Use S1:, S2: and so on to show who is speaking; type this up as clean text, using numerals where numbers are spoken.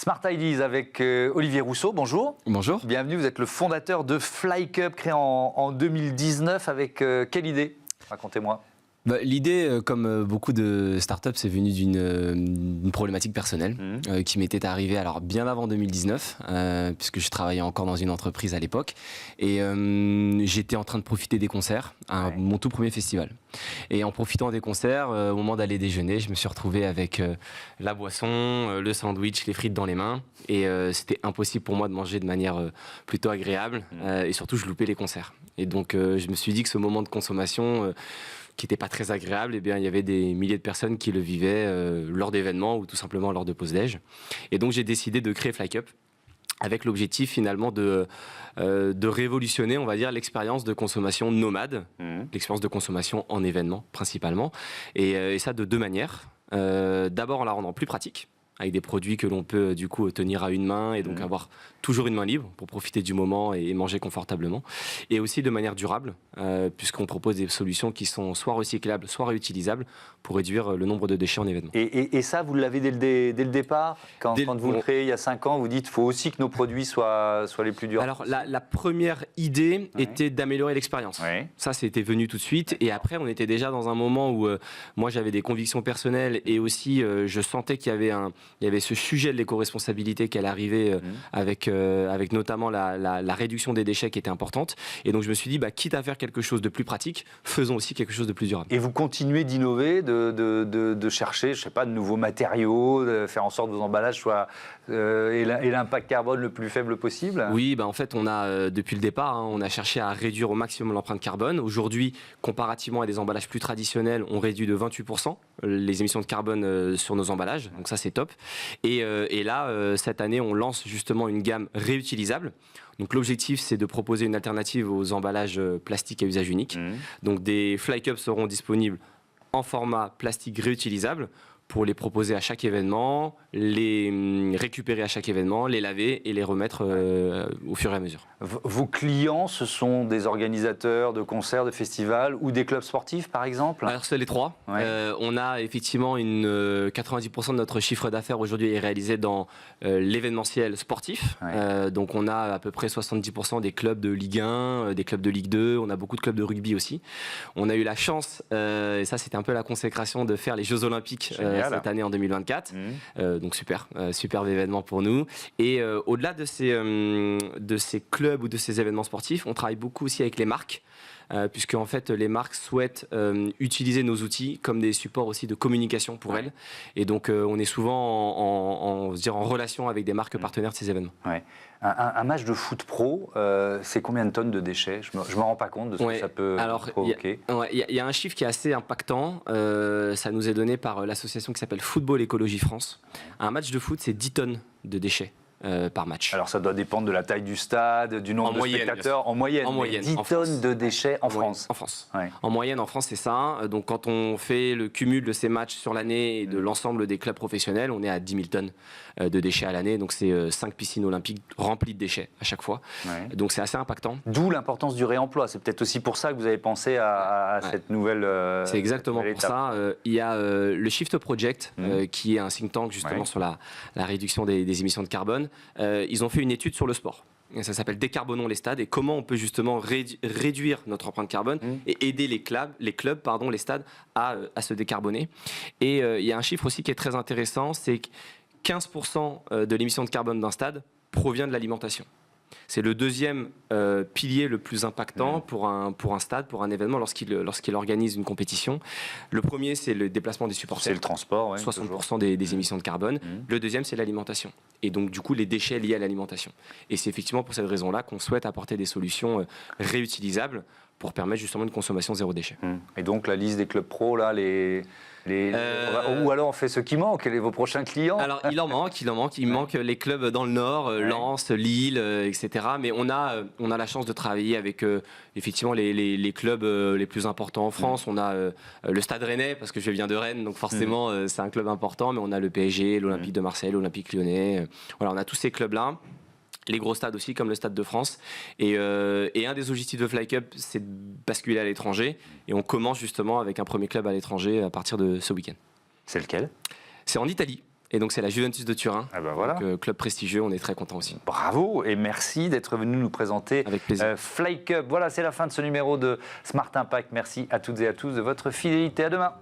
S1: Smart Ideas avec Olivier Rousseau, bonjour.
S2: Bonjour.
S1: Bienvenue, vous êtes le fondateur de FlyCup, créé en 2019 avec quelle idée? Racontez-moi.
S2: L'idée, comme beaucoup de startups, c'est venu d'une problématique personnelle qui m'était arrivée alors bien avant 2019, puisque je travaillais encore dans une entreprise à l'époque, et j'étais en train de profiter des concerts à mon tout premier festival. Et en profitant des concerts, au moment d'aller déjeuner, je me suis retrouvé avec la boisson, le sandwich, les frites dans les mains, et c'était impossible pour moi de manger de manière plutôt agréable, et surtout je loupais les concerts. Et donc je me suis dit que ce moment de consommation qui n'était pas très agréable, eh bien, il y avait des milliers de personnes qui le vivaient lors d'événements ou tout simplement lors de pause-déj. Et donc j'ai décidé de créer FlyCup avec l'objectif finalement de révolutionner, on va dire, l'expérience de consommation nomade, l'expérience de consommation en événement principalement, et ça de deux manières. D'abord en la rendant plus pratique, avec des produits que l'on peut du coup tenir à une main et donc avoir toujours une main libre pour profiter du moment et manger confortablement. Et aussi de manière durable, puisqu'on propose des solutions qui sont soit recyclables, soit réutilisables pour réduire le nombre de déchets en événement.
S1: Et ça, vous l'avez dès le départ quand vous le créez il y a 5 ans, vous dites qu'il faut aussi que nos produits soient les plus durables.
S2: Alors la première idée était d'améliorer l'expérience. Ça, c'était venu tout de suite. Et après, on était déjà dans un moment où moi, j'avais des convictions personnelles et aussi je sentais qu'il y avait ce sujet de l'éco-responsabilité qui allait arriver avec notamment la réduction des déchets qui était importante. Et donc je me suis dit, quitte à faire quelque chose de plus pratique, faisons aussi quelque chose de plus durable.
S1: Et vous continuez d'innover, de chercher, je sais pas, de nouveaux matériaux, de faire en sorte que vos emballages soient et l'impact carbone le plus faible possible?
S2: Oui, en fait, on a depuis le départ, on a cherché à réduire au maximum l'empreinte carbone. Aujourd'hui, comparativement à des emballages plus traditionnels, on réduit de 28% les émissions de carbone sur nos emballages. Donc ça, c'est top. Et là, cette année, on lance justement une gamme réutilisable. Donc l'objectif, c'est de proposer une alternative aux emballages plastiques à usage unique. Donc des FlyCups seront disponibles en format plastique réutilisable pour les proposer à chaque événement, les récupérer à chaque événement, les laver et les remettre au fur et à mesure.
S1: Vos clients, ce sont des organisateurs de concerts, de festivals ou des clubs sportifs, par exemple?
S2: Alors, c'est les trois. On a effectivement 90% de notre chiffre d'affaires aujourd'hui est réalisé dans l'événementiel sportif. Donc, on a à peu près 70% des clubs de Ligue 1, des clubs de Ligue 2. On a beaucoup de clubs de rugby aussi. On a eu la chance, et ça, c'était un peu la consécration, de faire les Jeux Olympiques cette année en 2024. Donc superbe événement pour nous. Et au-delà de ces clubs ou de ces événements sportifs, on travaille beaucoup aussi avec les marques. Puisque en fait les marques souhaitent utiliser nos outils comme des supports aussi de communication pour elles. Et donc on est souvent en relation avec des marques partenaires de ces événements.
S1: Un match de foot pro, c'est combien de tonnes de déchets? Je me rends pas compte de ce que ça peut provoquer.
S2: Il y a un chiffre qui est assez impactant. Ça nous est donné par l'association qui s'appelle Football Écologie France. Un match de foot, c'est 10 tonnes de déchets. Par match.
S1: Alors ça doit dépendre de la taille du stade, du nombre de spectateurs. En moyenne, 10 tonnes de déchets en France.
S2: En France. En moyenne en France, c'est ça. Donc quand on fait le cumul de ces matchs sur l'année et de l'ensemble des clubs professionnels, on est à 10 000 tonnes de déchets à l'année. Donc c'est 5 piscines olympiques remplies de déchets à chaque fois. Donc c'est assez impactant.
S1: D'où l'importance du réemploi. C'est peut-être aussi pour ça que vous avez pensé à cette nouvelle
S2: c'est exactement pour ça. Il y a le Shift Project, qui est un think tank justement sur la réduction des émissions de carbone. Ils ont fait une étude sur le sport. Ça s'appelle Décarbonons les stades et comment on peut justement réduire notre empreinte carbone et aider les clubs, les stades à se décarboner. Et il y a un chiffre aussi qui est très intéressant, c'est que 15% de l'émission de carbone d'un stade provient de l'alimentation. C'est le deuxième pilier le plus impactant pour un stade, pour un événement, lorsqu'il organise une compétition. Le premier, c'est le déplacement des supporters.
S1: C'est le transport,
S2: 60% des émissions de carbone. Le deuxième, c'est l'alimentation. Et donc, du coup, les déchets liés à l'alimentation. Et c'est effectivement pour cette raison-là qu'on souhaite apporter des solutions réutilisables pour permettre justement une consommation zéro déchet.
S1: Et donc, la liste des clubs pro, là, ou alors on fait ce qui manque, vos prochains clients?
S2: Alors il en manque. Il manque les clubs dans le Nord, Lens, Lille, etc. Mais on a la chance de travailler avec effectivement les clubs les plus importants en France. On a le Stade Rennais, parce que je viens de Rennes, donc forcément c'est un club important, mais on a le PSG, l'Olympique de Marseille, l'Olympique Lyonnais. Voilà, on a tous ces clubs-là. Les gros stades aussi, comme le Stade de France. Et un des objectifs de FlyCup, c'est de basculer à l'étranger. Et on commence justement avec un premier club à l'étranger à partir de ce week-end.
S1: C'est lequel?
S2: C'est en Italie. Et donc c'est la Juventus de Turin,
S1: Ah ben voilà.
S2: donc, club prestigieux, on est très content aussi.
S1: Bravo et merci d'être venu nous présenter
S2: Avec plaisir.
S1: Fly Cup. Voilà, c'est la fin de ce numéro de Smart Impact. Merci à toutes et à tous de votre fidélité. À demain.